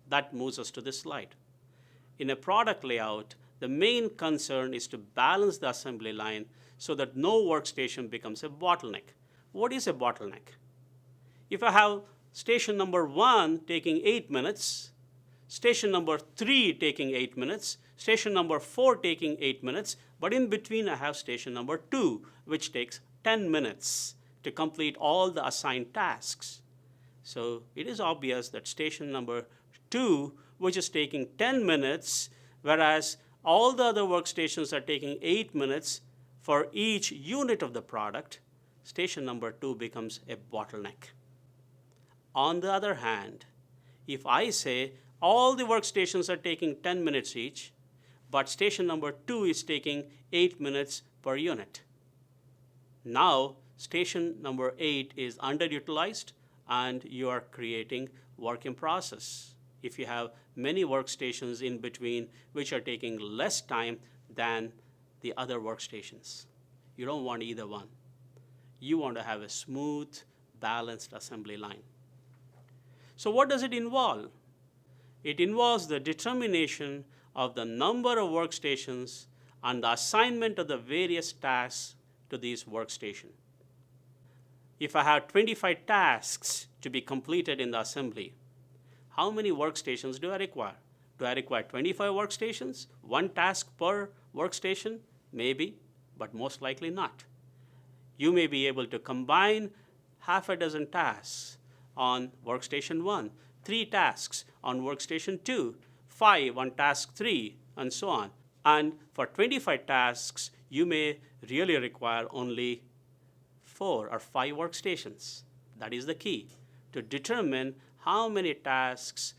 That moves us to this slide. In a product layout, the main concern is to balance the assembly line so that no workstation becomes a bottleneck. What is a bottleneck? If I have station number 1 taking 8 minutes, station number 3 taking 8 minutes, station number 4 taking 8 minutes, but in between I have station number 2, which takes 10 minutes to complete all the assigned tasks. So it is obvious that station number 2, which is taking 10 minutes, whereas all the other workstations are taking 8 minutes for each unit of the product, station number 2 becomes a bottleneck. On the other hand, if I say all the workstations are taking 10 minutes each, but station number 2 is taking 8 minutes per unit, now station number 8 is underutilized and you are creating work in process. If you have many workstations in between which are taking less time than the other workstations, you don't want either one. You want to have a smooth, balanced assembly line. So what does it involve? It involves the determination of the number of workstations and the assignment of the various tasks to these workstations. If I have 25 tasks to be completed in the assembly, how many workstations do I require? Do I require 25 workstations? 1 task per workstation? Maybe, but most likely not. You may be able to combine half a dozen tasks on workstation 1, 3 tasks on workstation 2, 5 on task 3, and so on. And for 25 tasks, you may really require only 4 or 5 workstations. That is the key, to determine how many tasks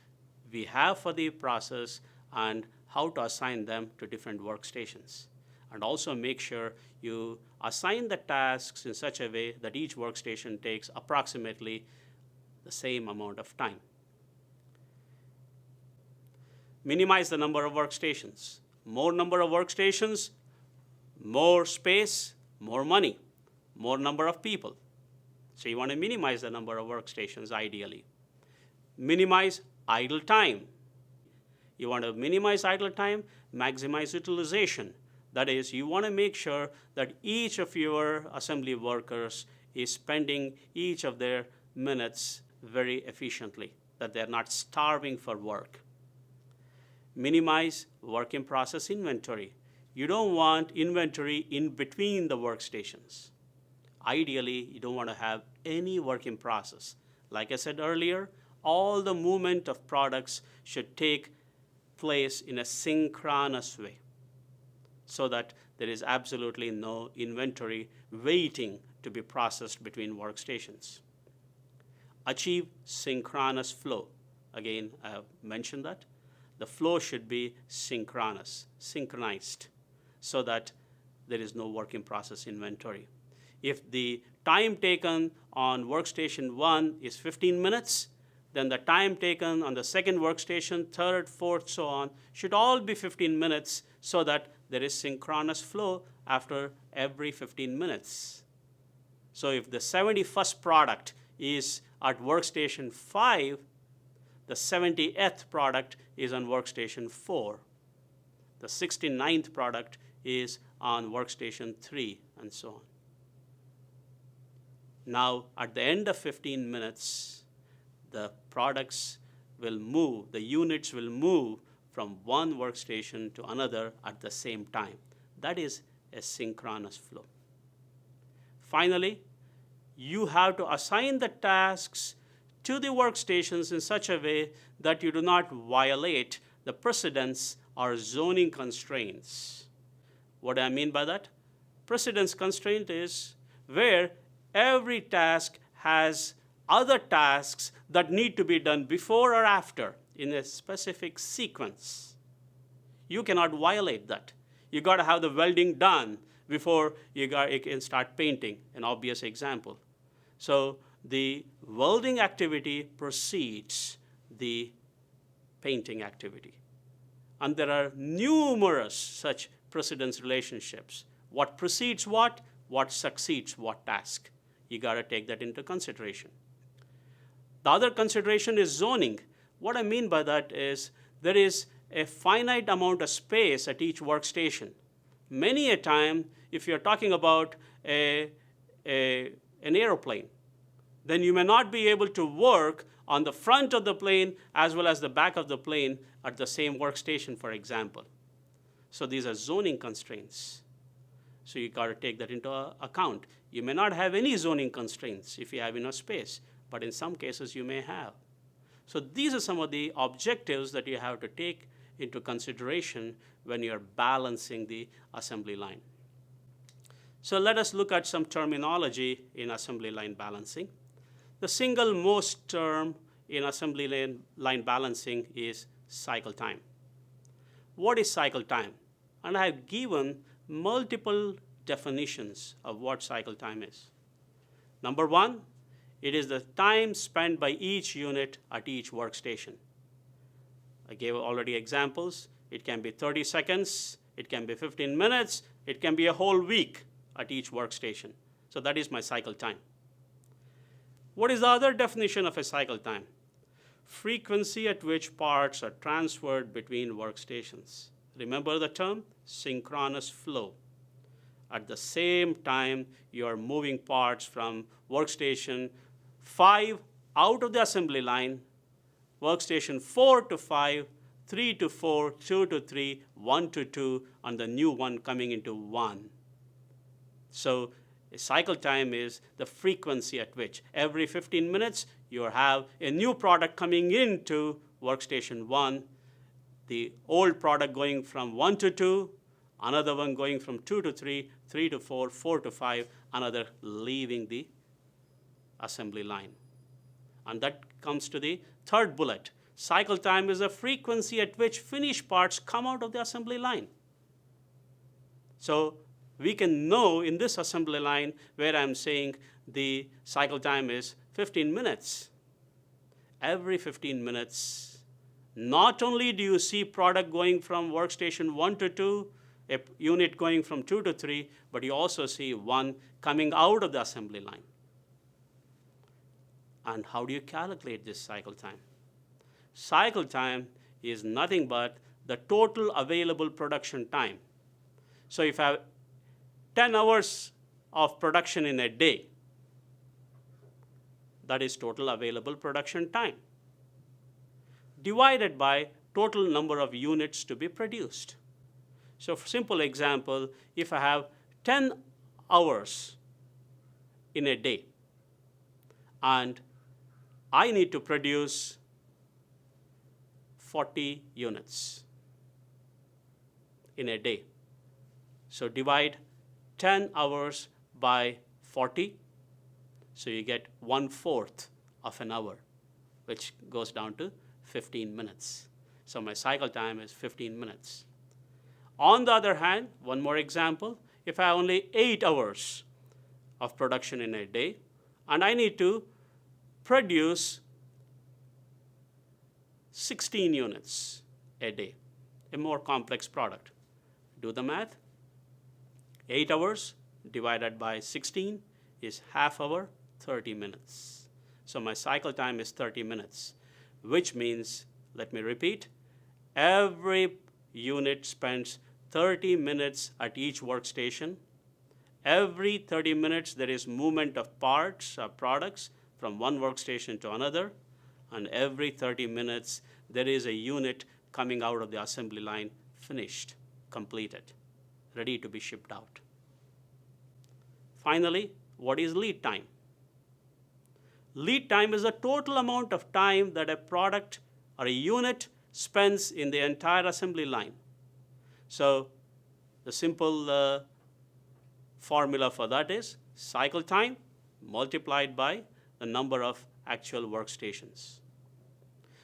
we have for the process and how to assign them to different workstations. And also make sure you assign the tasks in such a way that each workstation takes approximately the same amount of time. Minimize the number of workstations. More number of workstations, more space, more money, more number of people. So you want to minimize the number of workstations ideally. Minimize idle time. You want to minimize idle time, maximize utilization. That is, you want to make sure that each of your assembly workers is spending each of their minutes very efficiently, that they're not starving for work. Minimize work in process inventory. You don't want inventory in between the workstations. Ideally, you don't want to have any work in process. Like I said earlier, all the movement of products should take place in a synchronous way so that there is absolutely no inventory waiting to be processed between workstations. Achieve synchronous flow. Again, I have mentioned that. The flow should be synchronized, so that there is no work in process inventory. If the time taken on workstation 1 is 15 minutes, then the time taken on the second workstation, third, fourth, so on, should all be 15 minutes so that there is synchronous flow after every 15 minutes. So if the 71st product is at workstation 5, the 70th product is on workstation 4. The 69th product is on workstation 3, and so on. Now, at the end of 15 minutes, the products will move, the units will move from one workstation to another at the same time. That is a synchronous flow. Finally, you have to assign the tasks to the workstations in such a way that you do not violate the precedence or zoning constraints. What do I mean by that? Precedence constraint is where every task has other tasks that need to be done before or after in a specific sequence. You cannot violate that. You got to have the welding done before you can start painting, an obvious example. So the welding activity precedes the painting activity. And there are numerous such precedence relationships. What precedes what succeeds what task. You got to take that into consideration. The other consideration is zoning. What I mean by that is there is a finite amount of space at each workstation. Many a time, if you're talking about an aeroplane, then you may not be able to work on the front of the plane as well as the back of the plane at the same workstation, for example. So these are zoning constraints. So you got to take that into account. You may not have any zoning constraints if you have enough space, but in some cases you may have. So these are some of the objectives that you have to take into consideration when you're balancing the assembly line. So let us look at some terminology in assembly line balancing. The single most term in assembly line balancing is cycle time. What is cycle time? And I have given multiple definitions of what cycle time is. Number one, it is the time spent by each unit at each workstation. I gave already examples. It can be 30 seconds, it can be 15 minutes, it can be a whole week at each workstation. So that is my cycle time. What is the other definition of a cycle time? Frequency at which parts are transferred between workstations. Remember the term? Synchronous flow. At the same time, you are moving parts from workstation 5 out of the assembly line, workstation 4 to 5, 3 to 4, 2 to 3, 1 to 2, and the new one coming into 1. So a cycle time is the frequency at which every 15 minutes you have a new product coming into workstation 1, the old product going from 1 to 2, another one going from 2 to 3, 3 to 4, 4 to 5, another leaving the assembly line. And that comes to the third bullet. Cycle time is the frequency at which finished parts come out of the assembly line. So we can know in this assembly line where I'm saying the cycle time is 15 minutes. Every 15 minutes, not only do you see product going from workstation 1 to 2, a unit going from 2 to 3, but you also see one coming out of the assembly line. And how do you calculate this cycle time? Cycle time is nothing but the total available production time. So if I have 10 hours of production in a day, that is total available production time, divided by total number of units to be produced. So for simple example, if I have 10 hours in a day, and I need to produce 40 units in a day. So divide 10 hours by 40, so you get 1/4 of an hour, which goes down to 15 minutes. So my cycle time is 15 minutes. On the other hand, one more example, if I have only 8 hours of production in a day, and I need to produce 16 units a day, a more complex product. Do the math. 8 hours divided by 16 is half hour, 30 minutes. So my cycle time is 30 minutes, which means, let me repeat, every unit spends 30 minutes at each workstation. Every 30 minutes there is movement of parts or products from one workstation to another, and every 30 minutes there is a unit coming out of the assembly line finished, completed, ready to be shipped out. Finally, what is lead time? Lead time is the total amount of time that a product or a unit spends in the entire assembly line. So the simple formula for that is cycle time multiplied by the number of actual workstations.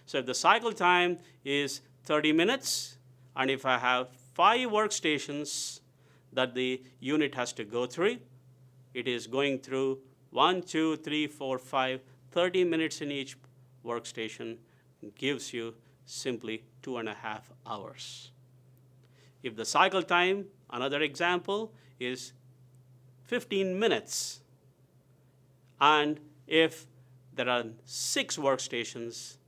So if the cycle time is 30 minutes, and if I have 5 workstations that the unit has to go through, it is going through 1, 2, 3, 4, 5, 30 minutes in each workstation, gives you simply 2.5 hours. If the cycle time, another example, is 15 minutes, and if there are 6 workstations,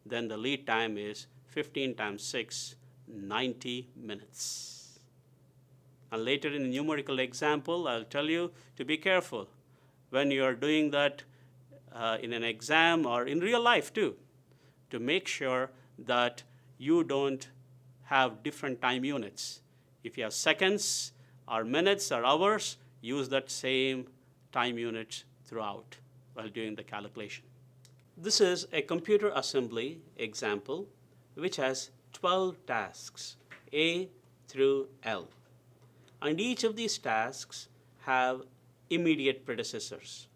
then the lead time is 15 times 6, 90 minutes. And later in a numerical example, I'll tell you to be careful when you are doing that in an exam or in real life too, to make sure that you don't have different time units. If you have seconds or minutes or hours, use that same time unit throughout while doing the calculation. This is a computer assembly example which has 12 tasks, A through L. And each of these tasks have immediate predecessors.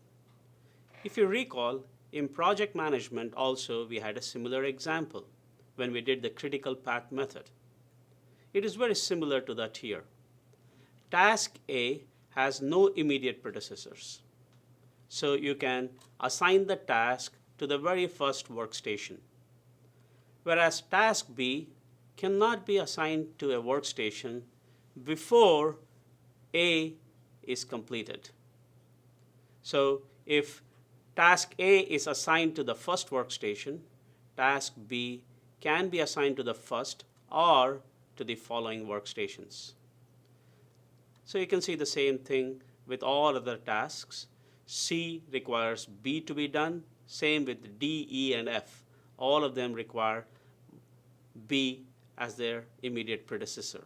If you recall, in project management also we had a similar example when we did the critical path method. It is very similar to that here. Task A has no immediate predecessors. So you can assign the task to the very first workstation. Whereas task B cannot be assigned to a workstation before A is completed. So if task A is assigned to the first workstation, task B can be assigned to the first or to the following workstations. So you can see the same thing with all other tasks. C requires B to be done, same with D, E, and F. All of them require B as their immediate predecessor.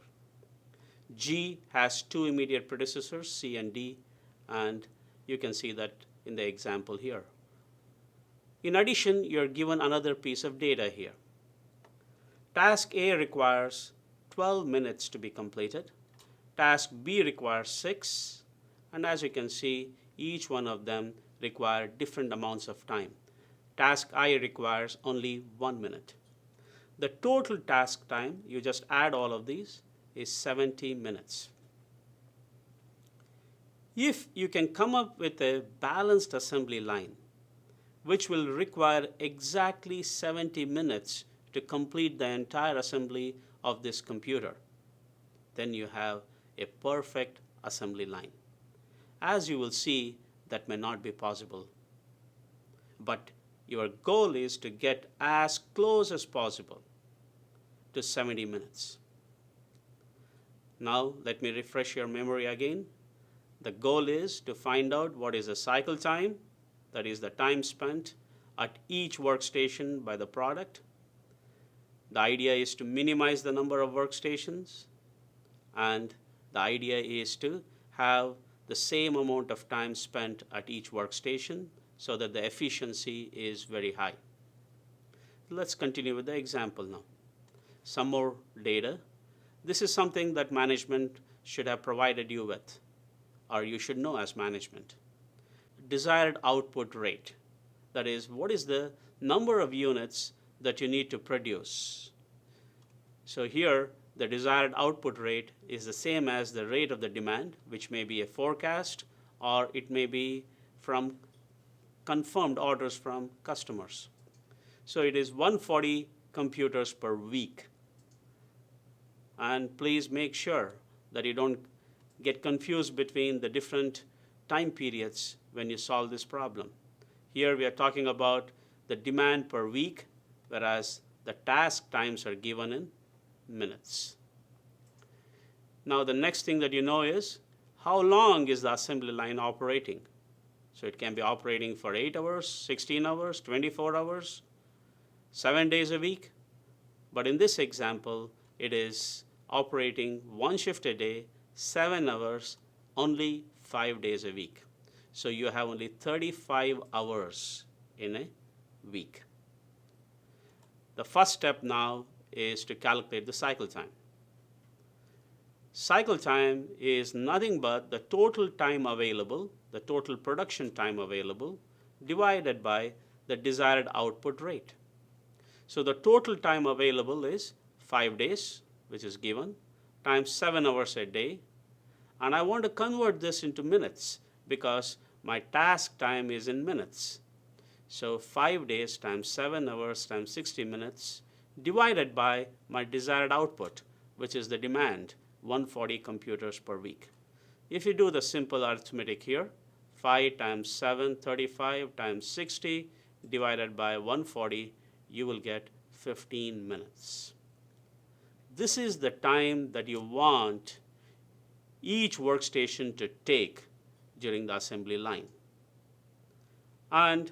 G has two immediate predecessors, C and D, and you can see that in the example here. In addition, you're given another piece of data here. Task A requires 12 minutes to be completed. Task B requires 6, and as you can see, each one of them require different amounts of time. Task I requires only 1 minute. The total task time, you just add all of these, is 70 minutes. If you can come up with a balanced assembly line, which will require exactly 70 minutes to complete the entire assembly of this computer, then you have a perfect assembly line. As you will see, that may not be possible. But your goal is to get as close as possible to 70 minutes. Now, let me refresh your memory again. The goal is to find out what is the cycle time, that is the time spent at each workstation by the product. The idea is to minimize the number of workstations, and the idea is to have the same amount of time spent at each workstation so that the efficiency is very high. Let's continue with the example now. Some more data. This is something that management should have provided you with, or you should know as management. Desired output rate. That is, what is the number of units that you need to produce? So here, the desired output rate is the same as the rate of the demand, which may be a forecast, or it may be from confirmed orders from customers. So it is 140 computers per week. And please make sure that you don't get confused between the different time periods when you solve this problem. Here we are talking about the demand per week, whereas the task times are given in minutes. Now the next thing that you know is how long is the assembly line operating? So it can be operating for 8 hours, 16 hours, 24 hours, 7 days a week. But in this example, it is operating 1 shift a day, 7 hours, only 5 days a week. So you have only 35 hours in a week. The first step now is to calculate the cycle time. Cycle time is nothing but the total time available, the total production time available, divided by the desired output rate. So the total time available is 5 days, which is given, times 7 hours a day. And I want to convert this into minutes because my task time is in minutes. So 5 days times 7 hours times 60 minutes divided by my desired output, which is the demand, 140 computers per week. If you do the simple arithmetic here, 5 times 7, 35 times 60 divided by 140, you will get 15 minutes. This is the time that you want each workstation to take during the assembly line. And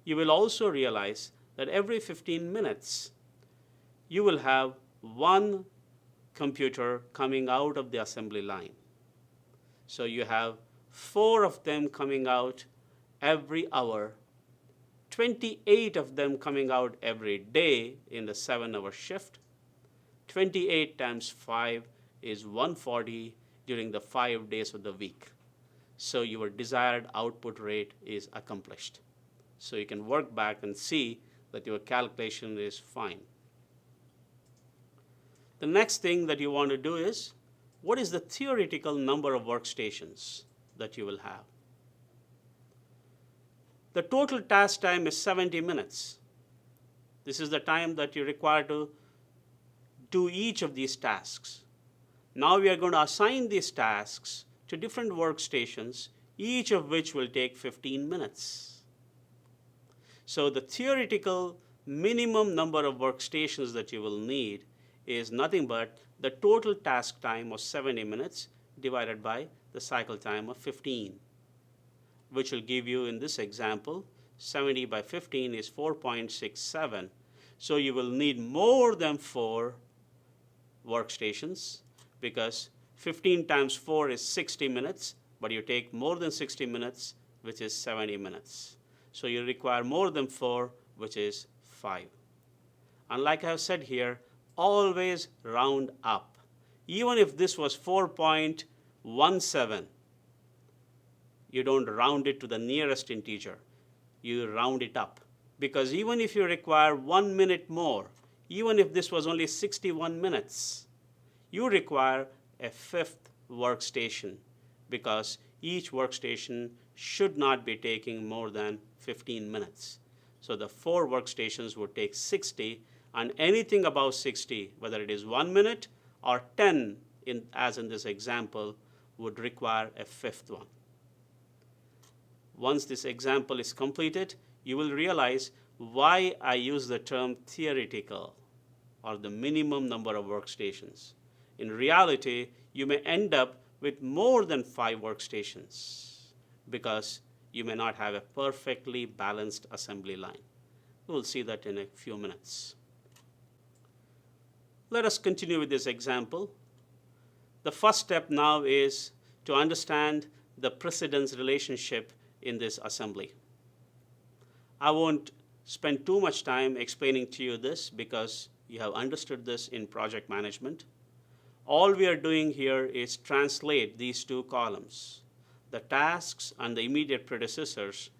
you will also realize that every 15 minutes, you will have one computer coming out of the assembly line. So you have 4 of them coming out every hour, 28 of them coming out every day in the 7-hour shift. 28 times 5 is 140 during the 5 days of the week. So your desired output rate is accomplished. So you can work back and see that your calculation is fine. The next thing that you want to do is, what is the theoretical number of workstations that you will have? The total task time is 70 minutes. This is the time that you require to do each of these tasks. Now we are going to assign these tasks to different workstations, each of which will take 15 minutes. So the theoretical minimum number of workstations that you will need is nothing but the total task time of 70 minutes divided by the cycle time of 15, which will give you, in this example, 70 by 15 is 4.67. So you will need more than 4 workstations, because 15 times 4 is 60 minutes, but you take more than 60 minutes, which is 70 minutes. So you require more than 4, which is 5. And like I have said here, always round up. Even if this was 4.17, you don't round it to the nearest integer. You round it up. Because even if you require 1 minute more, even if this was only 61 minutes, you require a 5th workstation, because each workstation should not be taking more than 15 minutes. So the 4 workstations would take 60, and anything above 60, whether it is 1 minute or 10, as in this example, would require a 5th one. Once this example is completed, you will realize why I use the term theoretical, or the minimum number of workstations. In reality, you may end up with more than 5 workstations, because you may not have a perfectly balanced assembly line. We will see that in a few minutes. Let us continue with this example. The first step now is to understand the precedence relationship in this assembly. I won't spend too much time explaining to you this, because you have understood this in project management. All we are doing here is translate these 2 columns, the tasks and the immediate predecessors,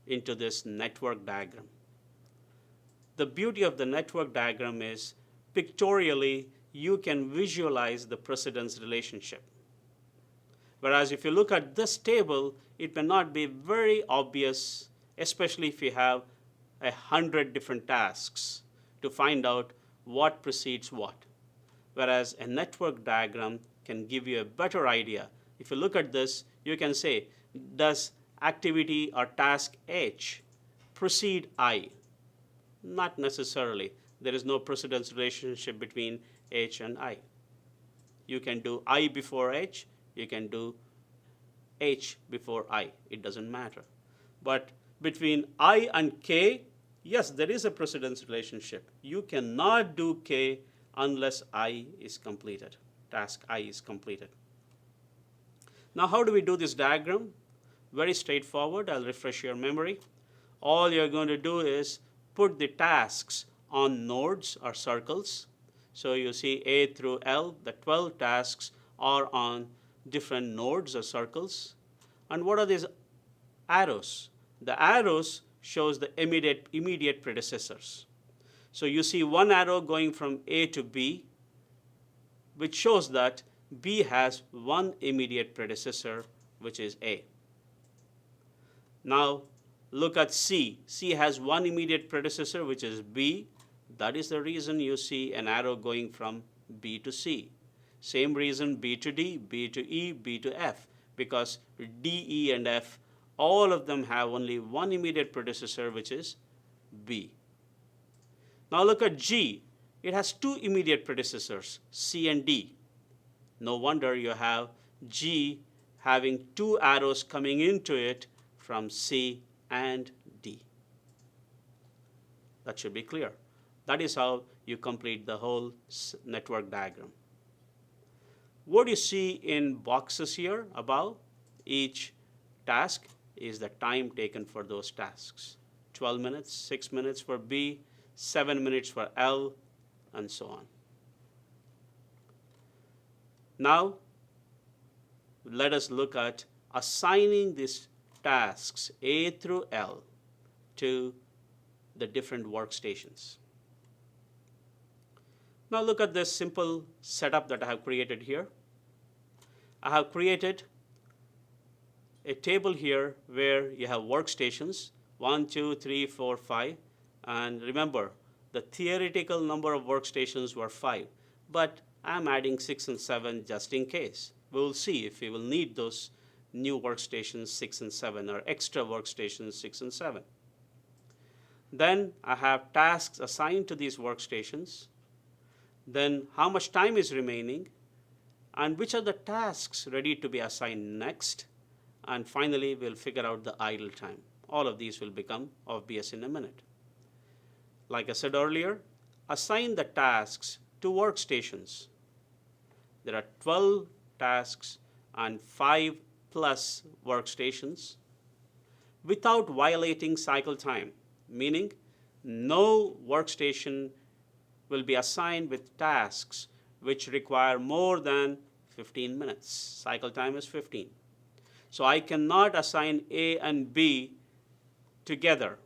into this network diagram. The beauty of the network diagram is, pictorially, you can visualize the precedence relationship. Whereas if you look at this table, it may not be very obvious, especially if you have 100 different tasks to find out what precedes what. Whereas a network diagram can give you a better idea. If you look at this, you can say, does activity or task H precede I? Not necessarily. There is no precedence relationship between H and I. You can do I before H, you can do H before I. It doesn't matter. But between I and K, yes, there is a precedence relationship. You cannot do K unless I is completed, task I is completed. Now, how do we do this diagram? Very straightforward. I'll refresh your memory. All you're going to do is put the tasks on nodes or circles. So you see A through L, the 12 tasks are on different nodes or circles. And what are these arrows? The arrows shows the immediate predecessors. So you see one arrow going from A to B, which shows that B has one immediate predecessor, which is A. Now look at C. C has one immediate predecessor, which is B. That is the reason you see an arrow going from B to C. Same reason B to D, B to E, B to F, because D, E, and F, all of them have only one immediate predecessor, which is B. Now look at G. It has two immediate predecessors, C and D. No wonder you have G having two arrows coming into it from C and D. That should be clear. That is how you complete the whole network diagram. What you see in boxes here above each task is the time taken for those tasks. 12 minutes, 6 minutes for B, 7 minutes for L, and so on. Now, let us look at assigning these tasks A through L to the different workstations. Now look at this simple setup that I have created here. I have created a table here where you have workstations, 1, 2, 3, 4, 5. And remember, the theoretical number of workstations were 5. But I'm adding 6 and 7 just in case. We will see if we will need those new workstations 6 and 7 or extra workstations 6 and 7. Then I have tasks assigned to these workstations. Then how much time is remaining, and which are the tasks ready to be assigned next. And finally, we'll figure out the idle time. All of these will become obvious in a minute. Like I said earlier, assign the tasks to workstations. There are 12 tasks and 5 plus workstations without violating cycle time, meaning no workstation will be assigned with tasks which require more than 15 minutes. Cycle time is 15. So I cannot assign A and B together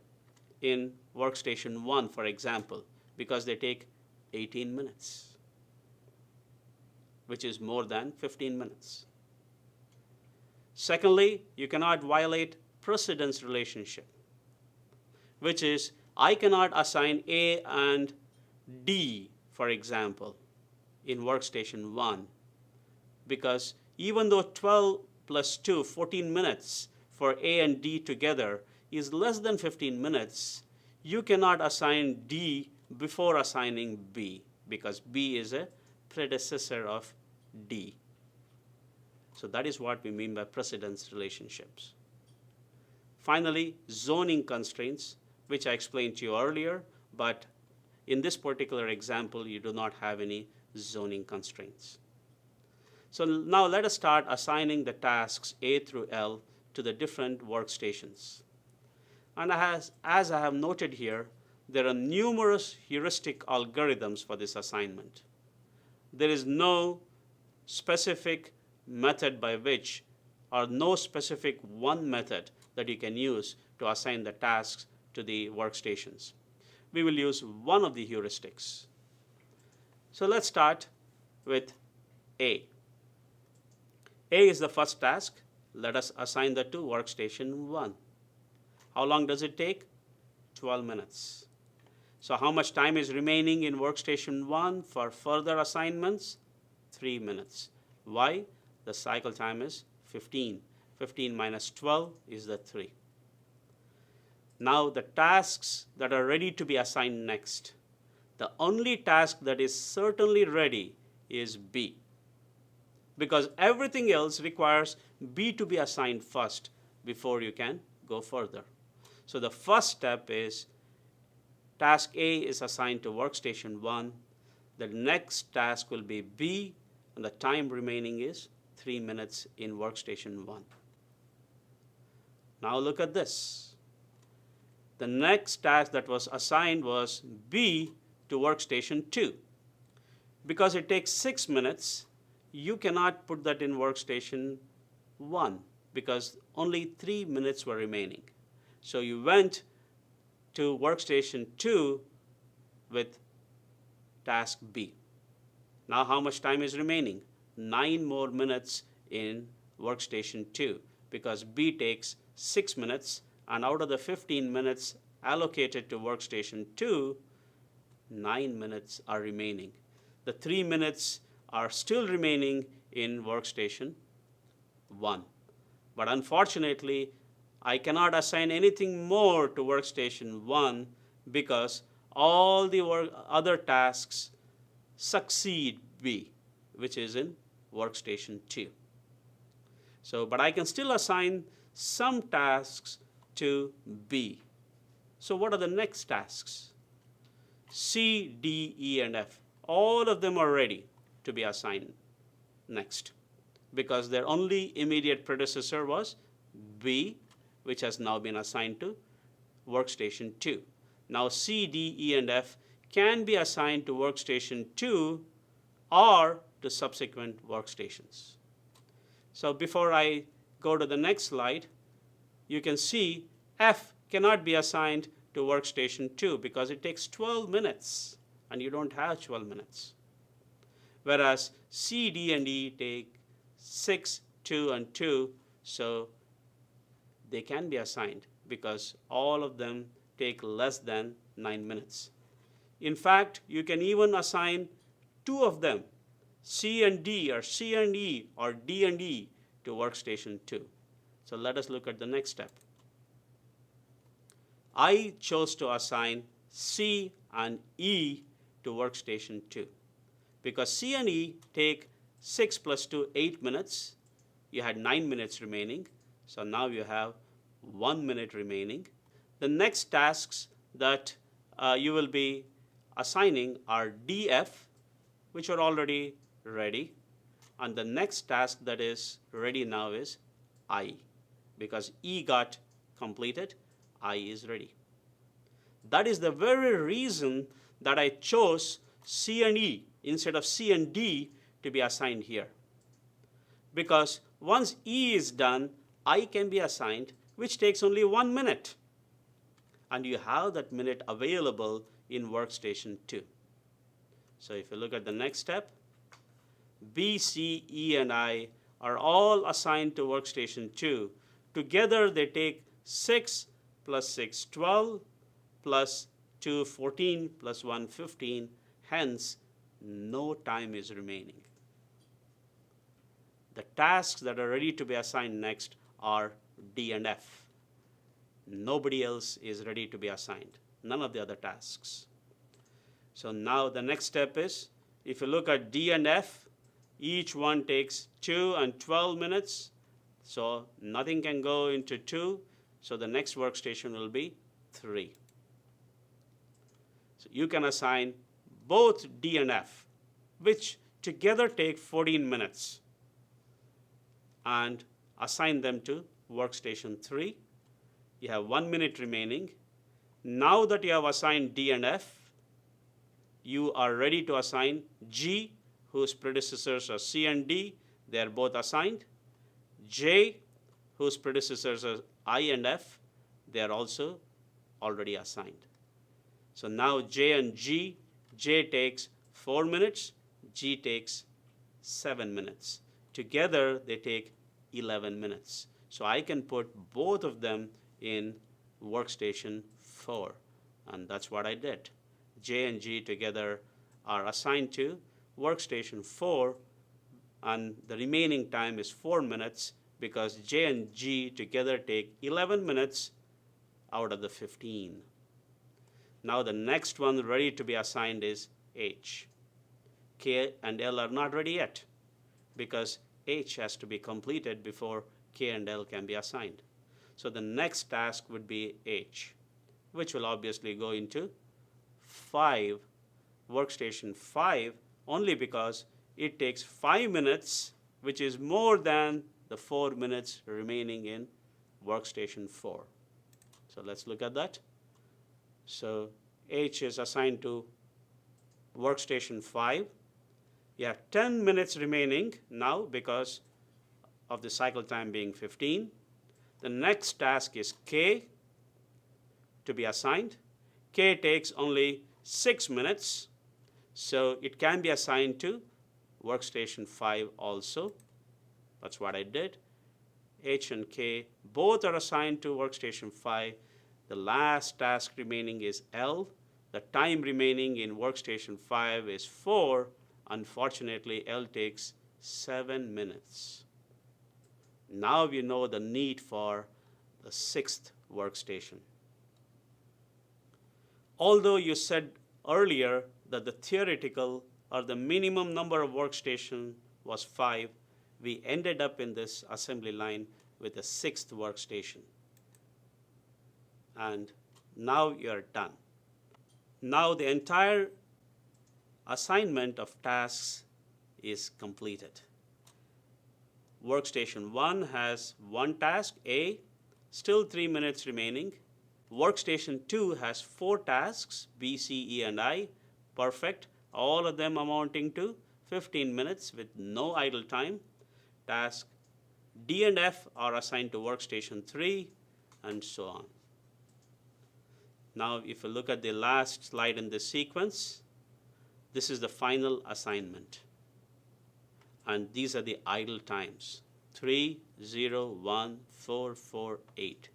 in workstation 1, for example, because they take 18 minutes, which is more than 15 minutes. Secondly, you cannot violate precedence relationship, which is I cannot assign A and D, for example, in workstation 1, because even though 12 plus 2, 14 minutes for A and D together is less than 15 minutes, you cannot assign D before assigning B, because B is a predecessor of D. So that is what we mean by precedence relationships. Finally, zoning constraints, which I explained to you earlier, but in this particular example, you do not have any zoning constraints. So now let us start assigning the tasks A through L to the different workstations. And as I have noted here, there are numerous heuristic algorithms for this assignment. There is no specific method by which, or no specific one method that you can use to assign the tasks to the workstations. We will use one of the heuristics. So let's start with A. A is the first task. Let us assign that to workstation 1. How long does it take? 12 minutes. So how much time is remaining in workstation 1 for further assignments? 3 minutes. Why? The cycle time is 15. 15 minus 12 is the 3. Now the tasks that are ready to be assigned next. The only task that is certainly ready is B, because everything else requires B to be assigned first before you can go further. So the first step is task A is assigned to workstation 1. The next task will be B, and the time remaining is 3 minutes in workstation 1. Now look at this. The next task that was assigned was B to workstation 2. Because it takes 6 minutes, you cannot put that in workstation 1 because only 3 minutes were remaining. So you went to workstation 2 with task B. Now how much time is remaining? 9 more minutes in workstation 2 because B takes 6 minutes, and out of the 15 minutes allocated to workstation 2, 9 minutes are remaining. The 3 minutes are still remaining in workstation 1. But unfortunately, I cannot assign anything more to workstation 1 because all the other tasks succeed B, which is in workstation 2. So, but I can still assign some tasks to B. So what are the next tasks? C, D, E, and F. All of them are ready to be assigned next because their only immediate predecessor was B, which has now been assigned to workstation 2. Now C, D, E, and F can be assigned to workstation 2 or to subsequent workstations. So before I go to the next slide, you can see F cannot be assigned to workstation 2 because it takes 12 minutes and you don't have 12 minutes. Whereas C, D, and E take 6, 2, and 2, so they can be assigned because all of them take less than 9 minutes. In fact, you can even assign two of them, C and D, or C and E, or D and E, to workstation 2. So let us look at the next step. I chose to assign C and E to workstation 2 because C and E take 6 plus 2, 8 minutes. You had 9 minutes remaining, so now you have 1 minute remaining. The next tasks that you will be assigning are DF, which are already ready, and the next task that is ready now is I, because E got completed, I is ready. That is the very reason that I chose C and E instead of C and D to be assigned here. Because once E is done, I can be assigned, which takes only 1 minute. And you have that minute available in workstation 2. So if you look at the next step, B, C, E, and I are all assigned to workstation 2. Together they take 6 plus 6, 12, plus 2, 14, plus 1, 15. Hence, no time is remaining. The tasks that are ready to be assigned next are D and F. Nobody else is ready to be assigned, none of the other tasks. So now the next step is, if you look at D and F, each one takes 2 and 12 minutes, so nothing can go into 2, so the next workstation will be 3. So you can assign both D and F, which together take 14 minutes, and assign them to workstation 3. You have 1 minute remaining. Now that you have assigned D and F, you are ready to assign G, whose predecessors are C and D. They are both assigned. J, whose predecessors are I and F. They are also already assigned. So now J and G, J takes 4 minutes, G takes 7 minutes. Together they take 11 minutes. So I can put both of them in workstation 4, and that's what I did. J and G together are assigned to workstation 4, and the remaining time is 4 minutes because J and G together take 11 minutes out of the 15. Now the next one ready to be assigned is H. K and L are not ready yet because H has to be completed before K and L can be assigned. So the next task would be H, which will obviously go into 5, workstation 5, only because it takes 5 minutes, which is more than the 4 minutes remaining in workstation 4. So let's look at that. So H is assigned to workstation 5. You have 10 minutes remaining now because of the cycle time being 15. The next task is K to be assigned. K takes only 6 minutes, so it can be assigned to workstation 5 also. That's what I did. H and K both are assigned to workstation 5. The last task remaining is L. The time remaining in workstation 5 is 4. Unfortunately, L takes 7 minutes. Now we know the need for the 6th workstation. Although you said earlier that the theoretical or the minimum number of workstation was 5, we ended up in this assembly line with a 6th workstation. And now you're done. Now the entire assignment of tasks is completed. Workstation 1 has one task, A, still 3 minutes remaining. Workstation 2 has 4 tasks, B, C, E, and I, perfect, all of them amounting to 15 minutes with no idle time. Task D and F are assigned to workstation 3, and so on. Now, if you look at the last slide in this sequence, this is the final assignment. And these are the idle times, 3, 0, 1, 4, 4, 8.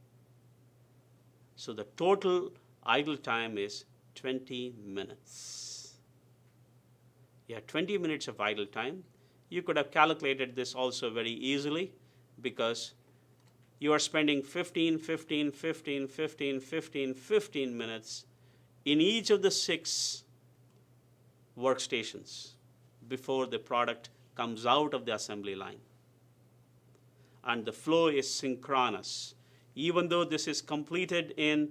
So the total idle time is 20 minutes. You have 20 minutes of idle time. You could have calculated this also very easily because you are spending 15 minutes in each of the 6 workstations before the product comes out of the assembly line. And the flow is synchronous. Even though this is completed in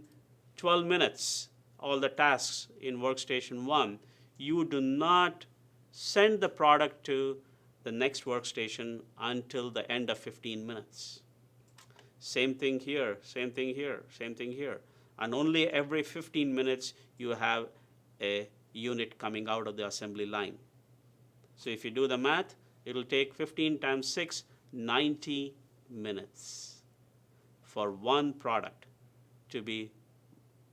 12 minutes, all the tasks in workstation 1, you do not send the product to the next workstation until the end of 15 minutes. Same thing here, same thing here, same thing here. And only every 15 minutes you have a unit coming out of the assembly line. So if you do the math, it will take 15 times 6, 90 minutes for one product to be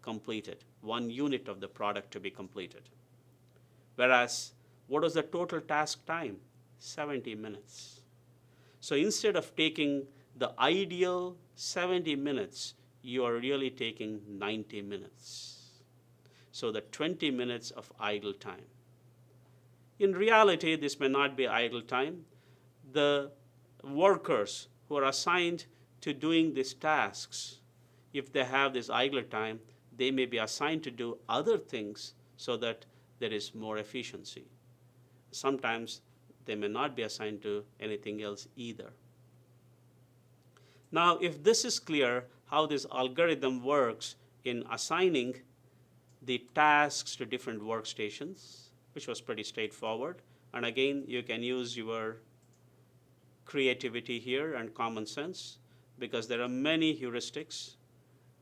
completed, one unit of the product to be completed. Whereas, what was the total task time? 70 minutes. So instead of taking the ideal 70 minutes, you are really taking 90 minutes. So the 20 minutes of idle time. In reality, this may not be idle time. The workers who are assigned to doing these tasks, if they have this idle time, they may be assigned to do other things so that there is more efficiency. Sometimes they may not be assigned to anything else either. Now, if this is clear how this algorithm works in assigning the tasks to different workstations, which was pretty straightforward, and again, you can use your creativity here and common sense because there are many heuristics,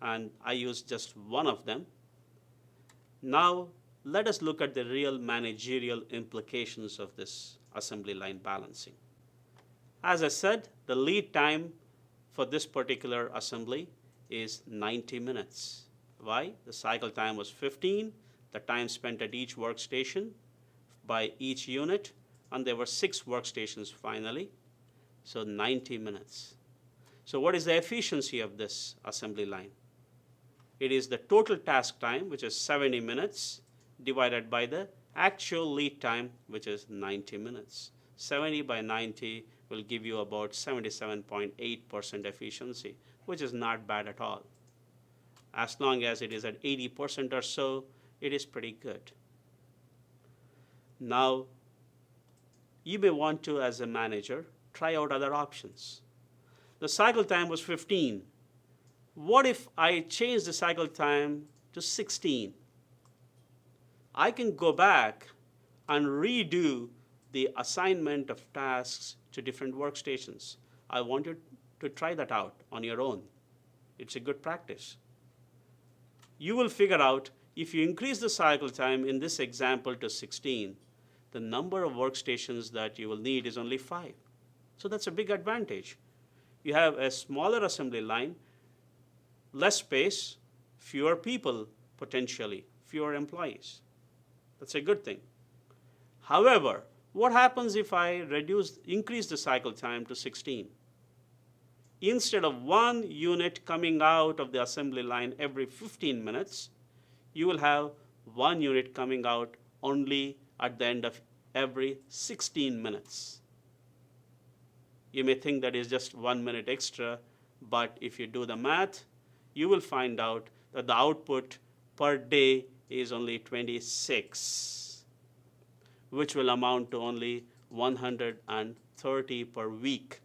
and I use just one of them. Now, let us look at the real managerial implications of this assembly line balancing. As I said, the lead time for this particular assembly is 90 minutes. Why? The cycle time was 15, the time spent at each workstation by each unit, and there were 6 workstations finally, so 90 minutes. So what is the efficiency of this assembly line? It is the total task time, which is 70 minutes, divided by the actual lead time, which is 90 minutes. 70 by 90 will give you about 77.8% efficiency, which is not bad at all. As long as it is at 80% or so, it is pretty good. Now, you may want to, as a manager, try out other options. The cycle time was 15. What if I change the cycle time to 16? I can go back and redo the assignment of tasks to different workstations. I want you to try that out on your own. It's a good practice. You will figure out if you increase the cycle time in this example to 16, the number of workstations that you will need is only 5. So that's a big advantage. You have a smaller assembly line, less space, fewer people potentially, fewer employees. That's a good thing. However, what happens if I increase the cycle time to 16? Instead of one unit coming out of the assembly line every 15 minutes, you will have one unit coming out only at the end of every 16 minutes. You may think that is just 1 minute extra, but if you do the math, you will find out that the output per day is only 26, which will amount to only 130 per week.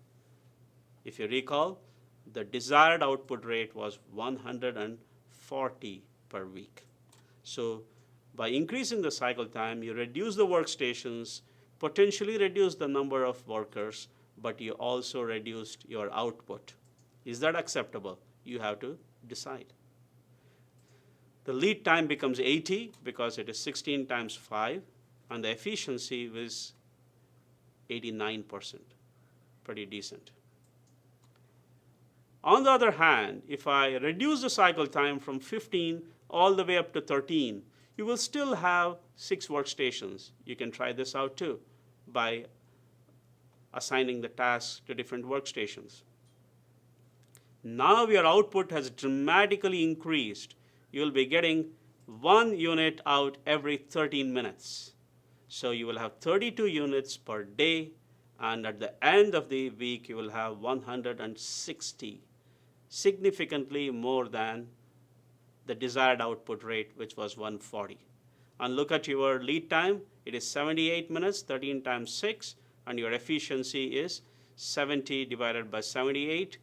If you recall, the desired output rate was 140 per week. So by increasing the cycle time, you reduce the workstations, potentially reduce the number of workers, but you also reduced your output. Is that acceptable? You have to decide. The lead time becomes 80 because it is 16 times 5, and the efficiency is 89%, pretty decent. On the other hand, if I reduce the cycle time from 15 all the way up to 13, you will still have 6 workstations. You can try this out too by assigning the tasks to different workstations. Now your output has dramatically increased. You'll be getting 1 unit out every 13 minutes. So you will have 32 units per day, and at the end of the week you will have 160, significantly more than the desired output rate, which was 140. And look at your lead time. It is 78 minutes, 13 times 6, and your efficiency is 70 divided by 78,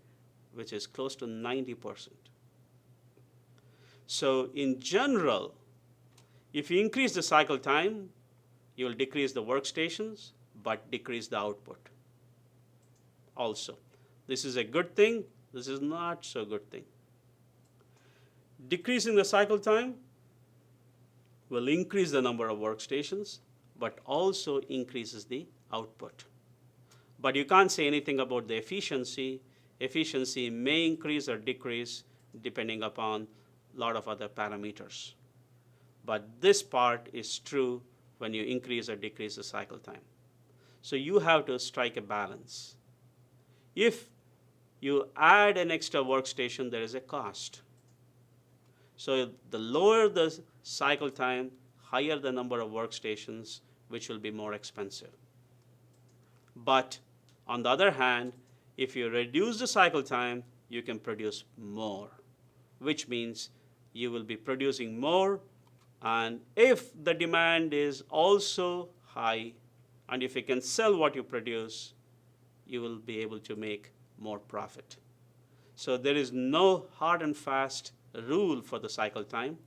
which is close to 90%. So in general, if you increase the cycle time, you will decrease the workstations, but decrease the output also. This is a good thing. This is not so good thing. Decreasing the cycle time will increase the number of workstations, but also increases the output. But you can't say anything about the efficiency. Efficiency may increase or decrease depending upon a lot of other parameters. But this part is true when you increase or decrease the cycle time. So you have to strike a balance. If you add an extra workstation, there is a cost. So the lower the cycle time, higher the number of workstations, which will be more expensive. But on the other hand, if you reduce the cycle time, you can produce more, which means you will be producing more. And if the demand is also high, and if you can sell what you produce, you will be able to make more profit. So there is no hard and fast rule for the cycle time.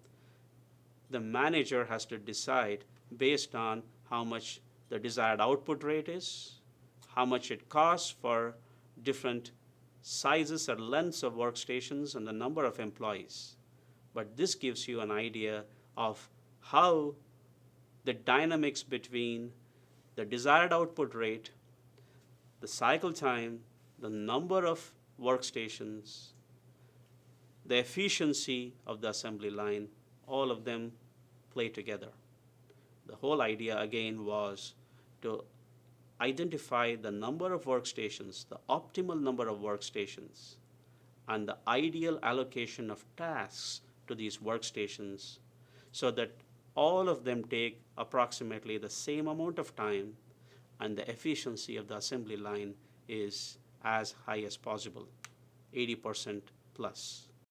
The manager has to decide based on how much the desired output rate is, how much it costs for different sizes or lengths of workstations, and the number of employees. But this gives you an idea of how the dynamics between the desired output rate, the cycle time, the number of workstations, the efficiency of the assembly line, all of them play together. The whole idea again was to identify the number of workstations, the optimal number of workstations, and the ideal allocation of tasks to these workstations so that all of them take approximately the same amount of time and the efficiency of the assembly line is as high as possible, 80% plus.